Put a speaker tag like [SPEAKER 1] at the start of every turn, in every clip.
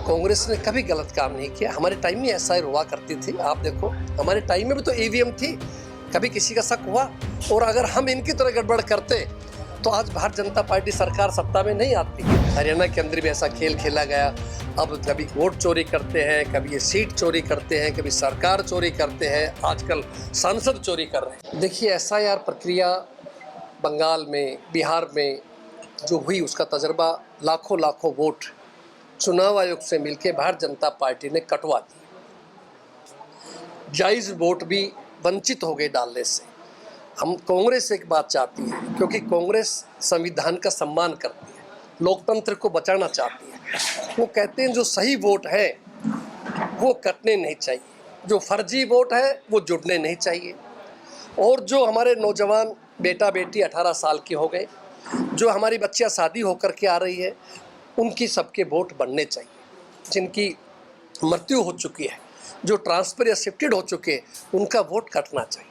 [SPEAKER 1] कांग्रेस ने कभी गलत काम नहीं किया। हमारे टाइम में एसआईआर हुआ करती थी, आप देखो हमारे टाइम में भी तो ईवीएम थी, कभी किसी का शक हुआ? और अगर हम इनकी तरह गड़बड़ करते तो आज भारतीय जनता पार्टी सरकार सत्ता में नहीं आती। हरियाणा के अंदर भी ऐसा खेल खेला गया। अब कभी वोट चोरी करते हैं, कभी ये सीट चोरी करते हैं, कभी सरकार चोरी करते हैं, आजकल सांसद चोरी कर रहे हैं। देखिए, एसआईआर प्रक्रिया बंगाल में, बिहार में जो हुई, उसका तजर्बा लाखों वोट चुनाव आयोग से मिलकर भारतीय जनता पार्टी ने कटवा दी। जायज़ वोट भी वंचित हो गए डालने से। हम कांग्रेस एक बात चाहती है, क्योंकि कांग्रेस संविधान का सम्मान करती है, लोकतंत्र को बचाना चाहती है। वो कहते हैं जो सही वोट है वो कटने नहीं चाहिए, जो फर्जी वोट है वो जुड़ने नहीं चाहिए, और जो हमारे नौजवान बेटा बेटी 18 साल के हो गए, जो हमारी बच्चियां शादी होकर के आ रही है, उनकी सबके वोट बनने चाहिए। जिनकी मृत्यु हो चुकी है, जो ट्रांसफर या शिफ्टेड हो चुके हैं, उनका वोट कटना चाहिए।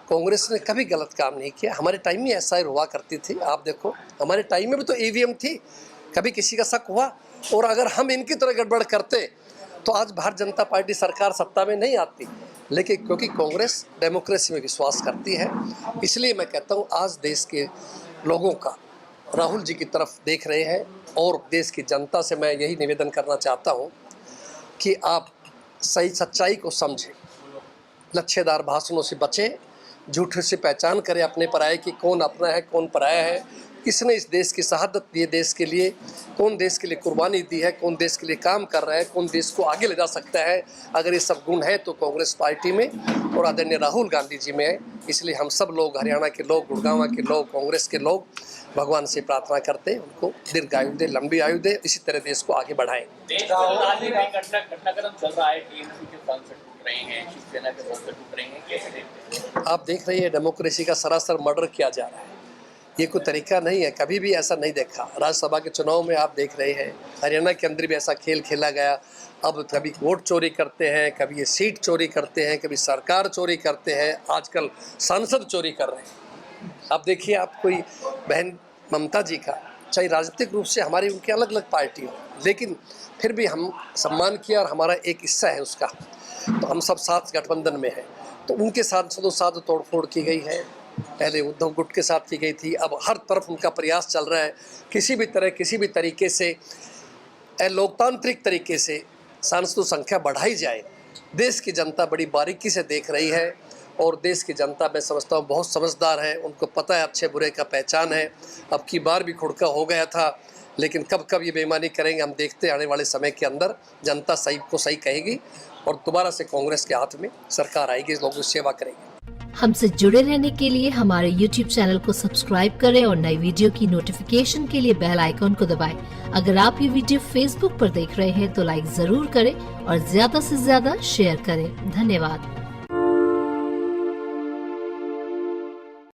[SPEAKER 1] कांग्रेस ने कभी गलत काम नहीं किया। हमारे टाइम में एसआईआर हुआ करती थी, आप देखो हमारे टाइम में भी तो ईवीएम थी, कभी किसी का शक हुआ? और अगर हम इनकी तरह गड़बड़ करते तो आज भारतीय जनता पार्टी सरकार सत्ता में नहीं आती। लेकिन क्योंकि कांग्रेस डेमोक्रेसी में विश्वास करती है, इसलिए मैं कहता हूँ आज देश के लोगों का राहुल जी की तरफ देख रहे हैं, और देश की जनता से मैं यही निवेदन करना चाहता हूँ कि आप सही सच्चाई को समझें, लच्छेदार भाषणों से बचें, झूठ से पहचान करें अपने पराये की, कौन अपना है कौन पराया है, किसने इस देश की शहादत दी है देश के लिए, कौन देश के लिए कुर्बानी दी है, कौन देश के लिए काम कर रहा है, कौन देश को आगे ले जा सकता है। अगर ये सब गुण है तो कांग्रेस पार्टी में और आदरणीय राहुल गांधी जी में है। इसलिए हम सब लोग, हरियाणा के लोग, गुड़गांव के लोग, कांग्रेस के लोग भगवान से प्रार्थना करते हैं उनको दीर्घायु दे, लंबी आयु दे, इसी तरह देश को आगे बढ़ाएं। आप देख रही है डेमोक्रेसी का सरासर मर्डर किया जा रहा है। ये कोई तरीका नहीं है, कभी भी ऐसा नहीं देखा। राज्यसभा के चुनाव में आप देख रहे हैं, हरियाणा के अंदर भी ऐसा खेल खेला गया। अब कभी वोट चोरी करते हैं, कभी ये सीट चोरी करते हैं, कभी सरकार चोरी करते हैं, आजकल सांसद चोरी कर रहे हैं। अब देखिए, आप कोई बहन ममता जी का, चाहे राजनीतिक रूप से हमारी उनकी अलग अलग पार्टी हो, लेकिन फिर भी हम सम्मान किया और हमारा एक हिस्सा है उसका, तो हम सब साथ गठबंधन में हैं। तो उनके सांसदों साथ तोड़फोड़ की गई है, पहले उद्धव गुट के साथ की गई थी, अब हर तरफ उनका प्रयास चल रहा है किसी भी तरह, किसी भी तरीके से लोकतांत्रिक तरीके से सांसदों संख्या बढ़ाई जाए। देश की जनता बड़ी बारीकी से देख रही है, और देश की जनता मैं समझता हूँ बहुत समझदार है, उनको पता है अच्छे बुरे का पहचान है। अब की बार भी खुड़का हो गया था, लेकिन कब कब ये बेईमानी करेंगे हम देखते हैं। आने वाले समय के अंदर जनता सही को सही कहेगी और दोबारा से कांग्रेस के हाथ में सरकार आएगी, लोगों की सेवा करेंगे।
[SPEAKER 2] हमसे जुड़े रहने के लिए हमारे YouTube चैनल को सब्सक्राइब करें और नई वीडियो की नोटिफिकेशन के लिए बेल आइकॉन को दबाएं। अगर आप ये वीडियो Facebook पर देख रहे हैं तो लाइक जरूर करें और ज्यादा से ज्यादा शेयर करें। धन्यवाद।